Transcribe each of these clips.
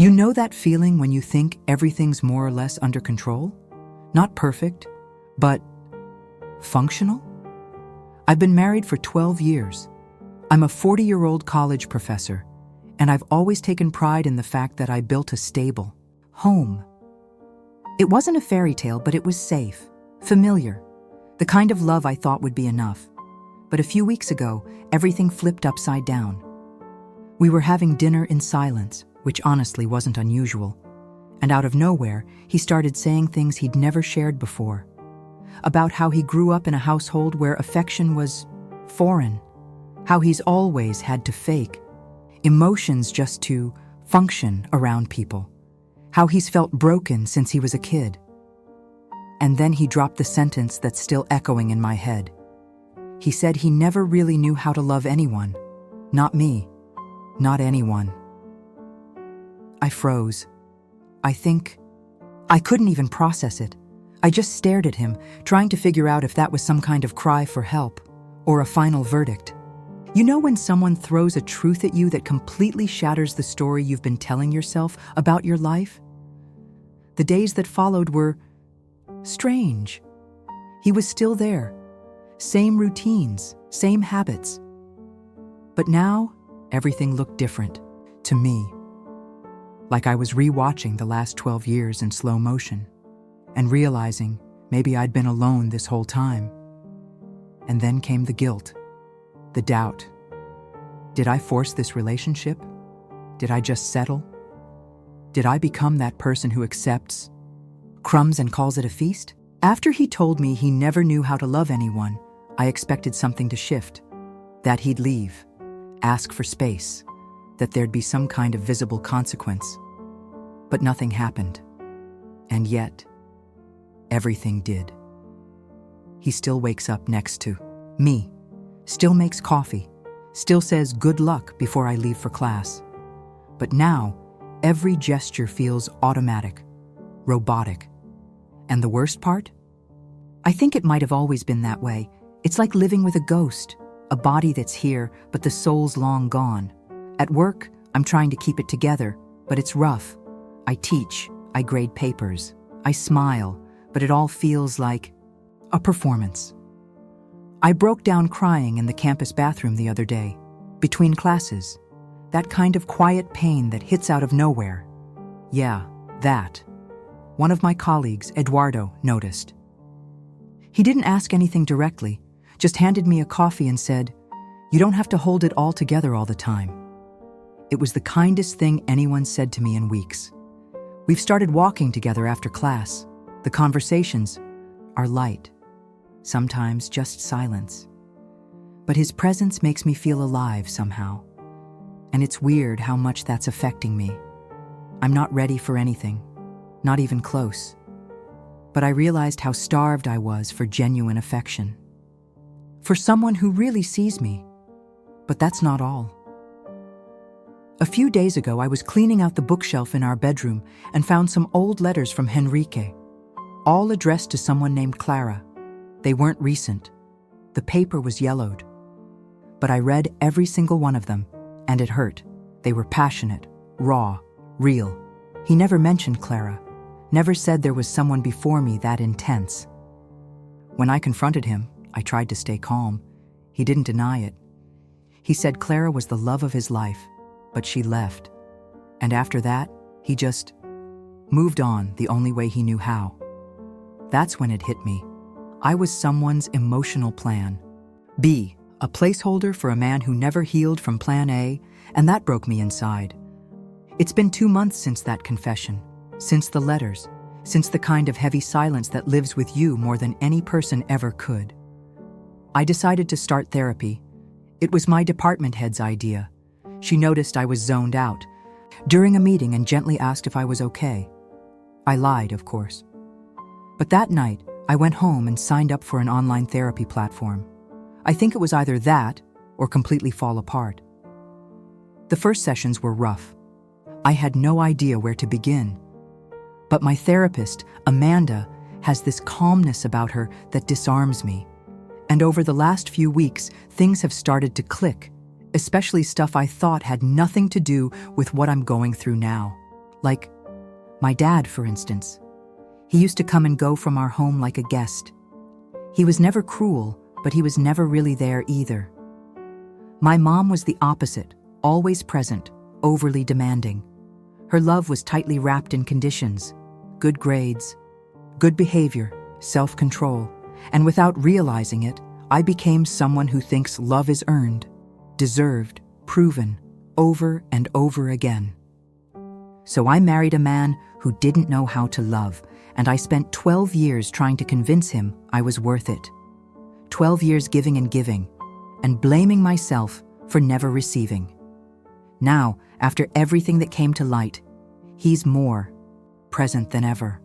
You know that feeling when you think everything's more or less under control? Not perfect, but functional? I've been married for 12 years. I'm a 40-year-old college professor, and I've always taken pride in the fact that I built a stable home. It wasn't a fairy tale, but it was safe, familiar, the kind of love I thought would be enough. But a few weeks ago, everything flipped upside down. We were having dinner in silence, which honestly wasn't unusual. And out of nowhere, he started saying things he'd never shared before. About how he grew up in a household where affection was foreign. How he's always had to fake emotions just to function around people. How he's felt broken since he was a kid. And then he dropped the sentence that's still echoing in my head. He said he never really knew how to love anyone. Not me. Not anyone. I froze. I think I couldn't even process it. I just stared at him, trying to figure out if that was some kind of cry for help or a final verdict. You know when someone throws a truth at you that completely shatters the story you've been telling yourself about your life? The days that followed were strange. He was still there. Same routines, same habits. But now, everything looked different to me. Like I was rewatching the last 12 years in slow motion and realizing maybe I'd been alone this whole time. And then came the guilt, the doubt. Did I force this relationship? Did I just settle? Did I become that person who accepts crumbs and calls it a feast? After he told me he never knew how to love anyone, I expected something to shift, that he'd leave, ask for space, that there'd be some kind of visible consequence. But nothing happened. And yet, everything did. He still wakes up next to me, still makes coffee, still says good luck before I leave for class. But now, every gesture feels automatic, robotic. And the worst part? I think it might have always been that way. It's like living with a ghost, a body that's here, but the soul's long gone. At work, I'm trying to keep it together, but it's rough. I teach, I grade papers, I smile, but it all feels like a performance. I broke down crying in the campus bathroom the other day, between classes. That kind of quiet pain that hits out of nowhere. Yeah, that. One of my colleagues, Eduardo, noticed. He didn't ask anything directly, just handed me a coffee and said, "You don't have to hold it all together all the time." It was the kindest thing anyone said to me in weeks. We've started walking together after class. The conversations are light, sometimes just silence. But his presence makes me feel alive somehow. And it's weird how much that's affecting me. I'm not ready for anything, not even close. But I realized how starved I was for genuine affection. For someone who really sees me. But that's not all. A few days ago, I was cleaning out the bookshelf in our bedroom and found some old letters from Henrique, all addressed to someone named Clara. They weren't recent. The paper was yellowed. But I read every single one of them, and it hurt. They were passionate, raw, real. He never mentioned Clara, never said there was someone before me that intense. When I confronted him, I tried to stay calm. He didn't deny it. He said Clara was the love of his life, but she left. And after that, he just moved on the only way he knew how. That's when it hit me. I was someone's emotional plan B, a placeholder for a man who never healed from plan A, and that broke me inside. It's been 2 months since that confession, since the letters, since the kind of heavy silence that lives with you more than any person ever could. I decided to start therapy. It was my department head's idea. She noticed I was zoned out during a meeting and gently asked if I was okay. I lied, of course. But that night, I went home and signed up for an online therapy platform. I think it was either that or completely fall apart. The first sessions were rough. I had no idea where to begin. But my therapist, Amanda, has this calmness about her that disarms me. And over the last few weeks, things have started to click, especially stuff I thought had nothing to do with what I'm going through now. Like my dad, for instance. He used to come and go from our home like a guest. He was never cruel, but he was never really there either. My mom was the opposite, always present, overly demanding. Her love was tightly wrapped in conditions, good grades, good behavior, self-control, and without realizing it, I became someone who thinks love is earned, deserved, proven, over and over again. So I married a man who didn't know how to love, and I spent 12 years trying to convince him I was worth it. 12 years giving and blaming myself for never receiving. Now, after everything that came to light, he's more present than ever.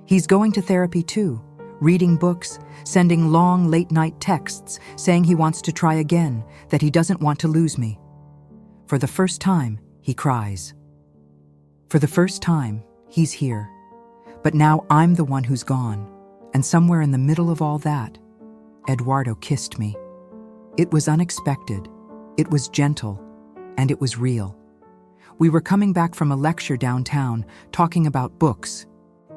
He's going to therapy too, reading books, sending long late-night texts, saying he wants to try again, that he doesn't want to lose me. For the first time, he cries. For the first time, he's here. But now I'm the one who's gone, and somewhere in the middle of all that, Eduardo kissed me. It was unexpected, it was gentle, and it was real. We were coming back from a lecture downtown, talking about books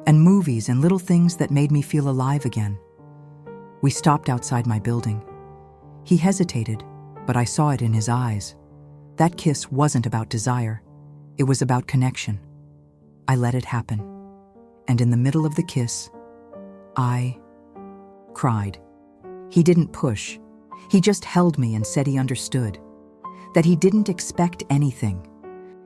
and movies and little things that made me feel alive again. We stopped outside my building. He hesitated, but I saw it in his eyes. That kiss wasn't about desire. It was about connection. I let it happen. And in the middle of the kiss, I cried. He didn't push. He just held me and said he understood. That he didn't expect anything.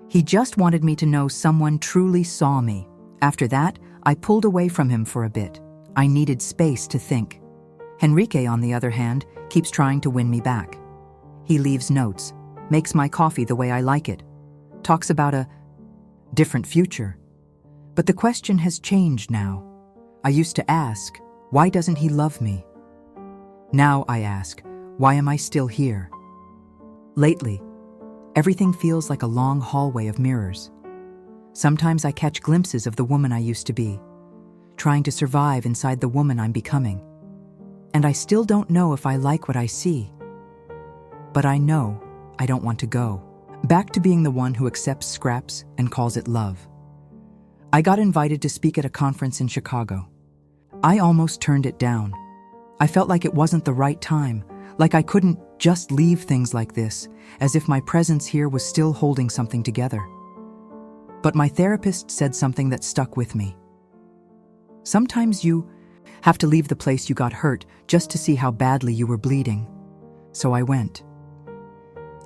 He just wanted me to know someone truly saw me. After that, I pulled away from him for a bit. I needed space to think. Henrique, on the other hand, keeps trying to win me back. He leaves notes, makes my coffee the way I like it, talks about a different future. But the question has changed now. I used to ask, why doesn't he love me? Now I ask, why am I still here? Lately, everything feels like a long hallway of mirrors. Sometimes I catch glimpses of the woman I used to be, trying to survive inside the woman I'm becoming. And I still don't know if I like what I see. But I know I don't want to go. Back to being the one who accepts scraps and calls it love. I got invited to speak at a conference in Chicago. I almost turned it down. I felt like it wasn't the right time, like I couldn't just leave things like this, as if my presence here was still holding something together. But my therapist said something that stuck with me. Sometimes you have to leave the place you got hurt just to see how badly you were bleeding. So I went.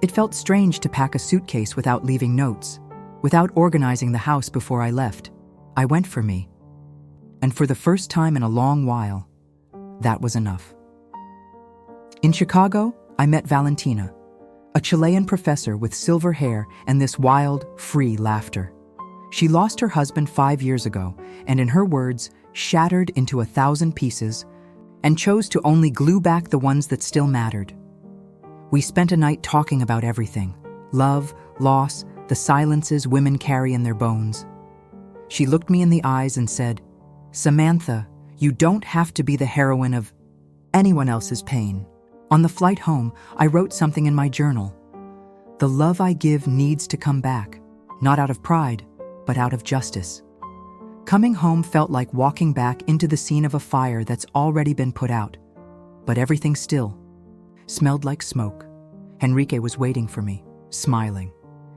It felt strange to pack a suitcase without leaving notes, without organizing the house before I left. I went for me. And for the first time in a long while, that was enough. In Chicago, I met Valentina, a Chilean professor with silver hair and this wild, free laughter. She lost her husband 5 years ago, and in her words, shattered into 1,000 pieces, and chose to only glue back the ones that still mattered. We spent a night talking about everything: love, loss, the silences women carry in their bones. She looked me in the eyes and said, "Samantha, you don't have to be the heroine of anyone else's pain." On the flight home, I wrote something in my journal. The love I give needs to come back, not out of pride, but out of justice. Coming home felt like walking back into the scene of a fire that's already been put out, but everything still smelled like smoke. Henrique was waiting for me, smiling,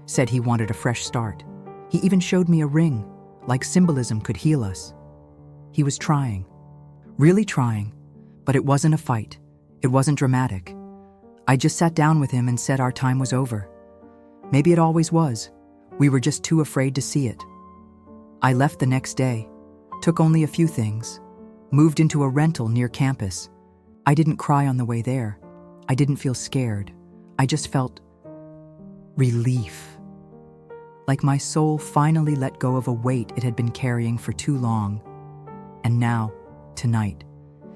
said he wanted a fresh start. He even showed me a ring, like symbolism could heal us. He was trying, really trying, but it wasn't a fight. It wasn't dramatic. I just sat down with him and said our time was over. Maybe it always was. We were just too afraid to see it. I left the next day, took only a few things, moved into a rental near campus. I didn't cry on the way there. I didn't feel scared. I just felt relief. Like my soul finally let go of a weight it had been carrying for too long. And now, tonight,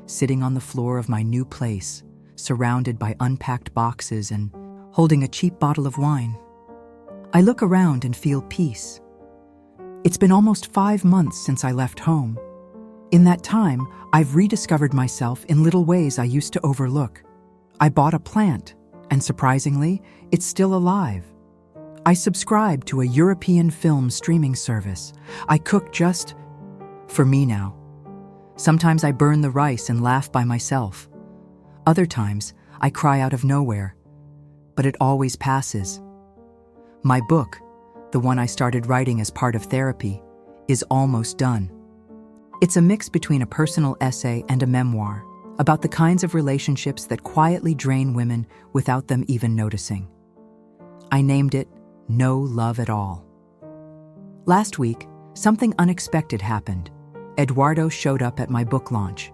sitting on the floor of my new place, surrounded by unpacked boxes and holding a cheap bottle of wine, I look around and feel peace. It's been almost 5 months since I left home. In that time, I've rediscovered myself in little ways I used to overlook. I bought a plant, and surprisingly, it's still alive. I subscribe to a European film streaming service. I cook just for me now. Sometimes I burn the rice and laugh by myself. Other times, I cry out of nowhere. But it always passes. My book, the one I started writing as part of therapy, is almost done. It's a mix between a personal essay and a memoir about the kinds of relationships that quietly drain women without them even noticing. I named it No Love at All. Last week, something unexpected happened. Eduardo showed up at my book launch.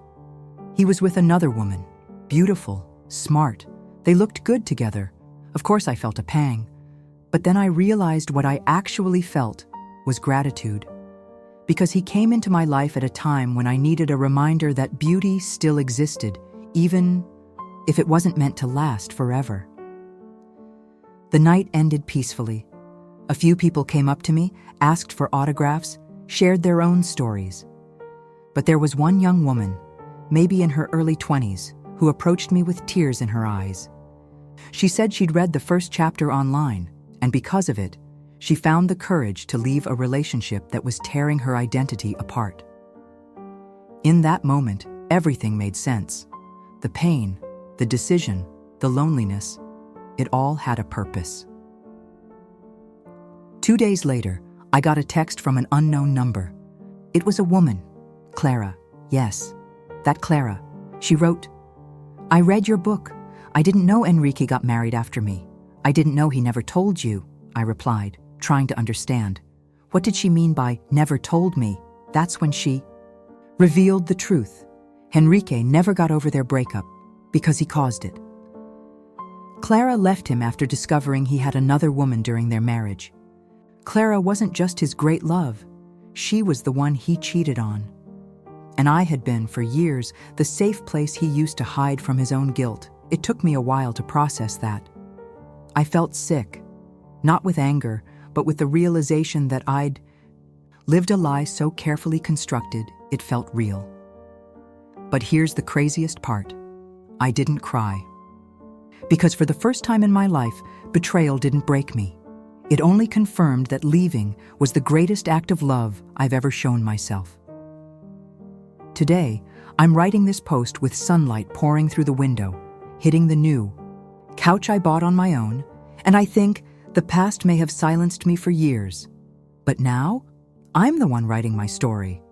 He was with another woman, beautiful, smart. They looked good together. Of course, I felt a pang. But then I realized what I actually felt was gratitude. Because he came into my life at a time when I needed a reminder that beauty still existed, even if it wasn't meant to last forever. The night ended peacefully. A few people came up to me, asked for autographs, shared their own stories. But there was one young woman, maybe in her early 20s, who approached me with tears in her eyes. She said she'd read the first chapter online, and because of it, she found the courage to leave a relationship that was tearing her identity apart. In that moment, everything made sense. The pain, the decision, the loneliness, it all had a purpose. 2 days later, I got a text from an unknown number. It was a woman, Clara. Yes, that Clara. She wrote, "I read your book. I didn't know Enrique got married after me. I didn't know he never told you," I replied, trying to understand. What did she mean by never told me? That's when she revealed the truth. Enrique never got over their breakup because he caused it. Clara left him after discovering he had another woman during their marriage. Clara wasn't just his great love. She was the one he cheated on. And I had been, for years, the safe place he used to hide from his own guilt. It took me a while to process that. I felt sick, not with anger, but with the realization that I'd lived a lie so carefully constructed, it felt real. But here's the craziest part. I didn't cry. Because for the first time in my life, betrayal didn't break me. It only confirmed that leaving was the greatest act of love I've ever shown myself. Today, I'm writing this post with sunlight pouring through the window, hitting the new couch I bought on my own, and I think the past may have silenced me for years. But now, I'm the one writing my story.